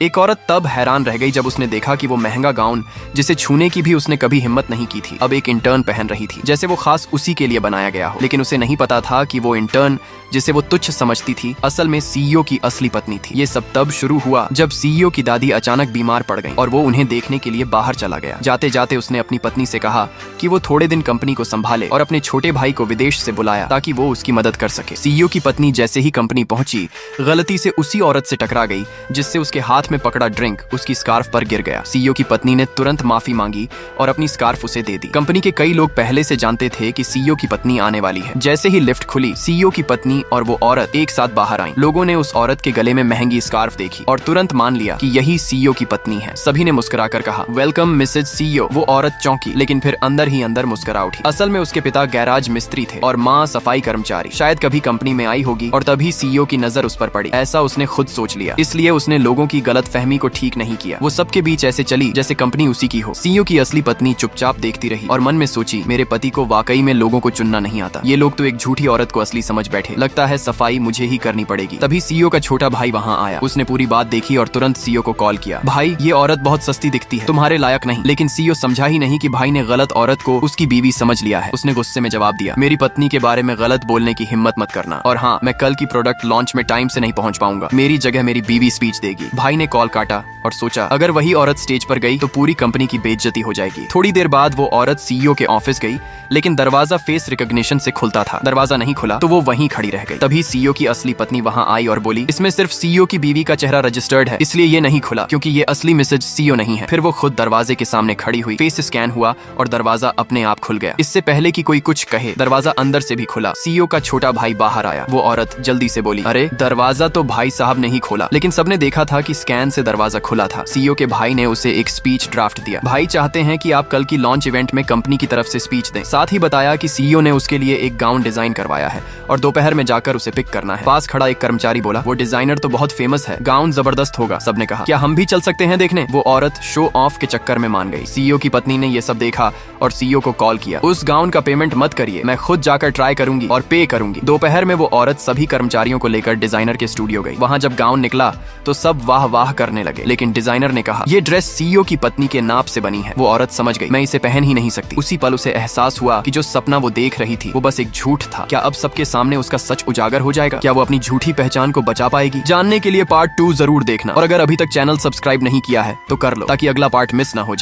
एक औरत तब हैरान रह गई जब उसने देखा कि वो महंगा गाउन जिसे छूने की भी उसने कभी हिम्मत नहीं की थी अब एक इंटर्न पहन रही थी, जैसे वो खास उसी के लिए बनाया गया हो। लेकिन उसे नहीं पता था कि वो इंटर्न जिसे वो तुच्छ समझती थी असल में सीईओ की असली पत्नी थी। ये सब तब शुरू हुआ जब सीईओ की दादी अचानक बीमार पड़ गई और वो उन्हें देखने के लिए बाहर चला गया। जाते जाते उसने अपनी पत्नी से कहा कि वो थोड़े दिन कंपनी को संभाले और अपने छोटे भाई को विदेश से बुलाया ताकि वो उसकी मदद कर सके। सीईओ की पत्नी जैसे ही कंपनी पहुंची गलती से उसी औरत से टकरा गई जिससे उसके हाथ में पकड़ा ड्रिंक उसकी स्कार्फ पर गिर गया। सीईओ की पत्नी ने तुरंत माफी मांगी और अपनी स्कार्फ उसे दे दी। कंपनी के कई लोग पहले से जानते थे कि सीईओ की पत्नी आने वाली है। जैसे ही लिफ्ट खुली सीईओ की पत्नी और वो औरत एक साथ बाहर आई। लोगों ने उस औरत के गले में महंगी स्कार्फ देखी और तुरंत मान लिया कि यही सीईओ की पत्नी है। सभी ने मुस्कुराकर कहा वेलकम मिसेज सीईओ। वो औरत चौंकी लेकिन फिर अंदर ही अंदर मुस्कुरा उठी। असल में उसके पिता गैराज मिस्त्री थे और माँ सफाई कर्मचारी। शायद कभी कंपनी में आई होगी और तभी सीईओ की नजर उस पर पड़ी, ऐसा उसने खुद सोच लिया। इसलिए उसने लोगों की गलतफहमी को ठीक नहीं किया। वो सबके बीच ऐसे चली जैसे कंपनी उसी की हो। सीईओ की असली पत्नी चुपचाप देखती रही और मन में सोची मेरे पति को वाकई में लोगों को चुनना नहीं आता। ये लोग तो एक झूठी औरत को असली समझ बैठे। लगता है सफाई मुझे ही करनी पड़ेगी। तभी सीईओ का छोटा भाई वहाँ आया। उसने पूरी बात देखी और तुरंत सीईओ को कॉल किया। भाई ये औरत बहुत सस्ती दिखती है, तुम्हारे लायक नहीं। लेकिन सीईओ समझा ही नहीं कि भाई ने गलत औरत को उसकी बीवी समझ लिया है। उसने गुस्से में जवाब दिया मेरी पत्नी के बारे में गलत बोलने की हिम्मत मत करना। और हाँ, मैं कल की प्रोडक्ट लॉन्च में टाइम से नहीं पहुँच पाऊंगा। मेरी जगह मेरी बीवी स्पीच देगी। भाई ने कॉल काटा और सोचा अगर वही औरत स्टेज पर गई तो पूरी कंपनी की बेइज्जती हो जाएगी। थोड़ी देर बाद वो औरत सीईओ के ऑफिस गई लेकिन दरवाजा फेस रिकॉग्निशन से खुलता था। दरवाजा नहीं खुला तो वो वहीं खड़ी रह गई। तभी सीईओ की असली पत्नी वहां आई और बोली इसमें सिर्फ सीईओ की बीवी का चेहरा रजिस्टर्ड है, इसलिए ये नहीं खुला क्योंकि ये असली मिसेज सीईओ नहीं है। फिर वो खुद दरवाजे के सामने खड़ी हुई, फेस स्कैन हुआ और दरवाजा अपने आप खुल गया। इससे पहले कि कोई कुछ कहे दरवाजा अंदर से भी खुला। सीईओ का छोटा भाई बाहर आया। वो औरत जल्दी से बोली अरे दरवाजा तो भाई साहब ने ही खोला। लेकिन सबने देखा था कि स्कैन से दरवाजा खुला था। सीईओ के भाई ने उसे एक स्पीच ड्राफ्ट दिया। भाई चाहते हैं कि आप कल की लॉन्च इवेंट में कंपनी की तरफ से स्पीच दें। साथ ही बताया कि सीईओ ने उसके लिए एक गाउन डिजाइन करवाया है और दोपहर में जाकर उसे पिक करना है। पास खड़ा एक कर्मचारी बोला वो डिजाइनर तो बहुत फेमस है, गाउन जबरदस्त होगा। सबने कहा क्या हम भी चल सकते हैं देखने? वो औरत शो ऑफ के चक्कर में मान गई। सीईओ की पत्नी ने ये सब देखा और सीईओ को कॉल किया उस गाउन का पेमेंट मत करिए, मैं खुद जाकर ट्राई करूंगी और पे करूंगी। दोपहर में वो औरत सभी कर्मचारियों को लेकर डिजाइनर के स्टूडियो गई। वहां जब गाउन निकला तो सब वाह वाह करने लगे, लेकिन डिजाइनर ने कहा ये ड्रेस सीईओ की पत्नी के नाप से बनी है। वो औरत समझ गई मैं इसे पहन ही नहीं सकती। उसी पल उसे एहसास हुआ कि जो सपना वो देख रही थी वो बस एक झूठ था। क्या अब सबके सामने उसका सच उजागर हो जाएगा? क्या वो अपनी झूठी पहचान को बचा पाएगी? जानने के लिए पार्ट 2 जरूर देखना और अगर अभी तक चैनल सब्सक्राइब नहीं किया है तो कर लो ताकि अगला पार्ट मिस ना हो जाए।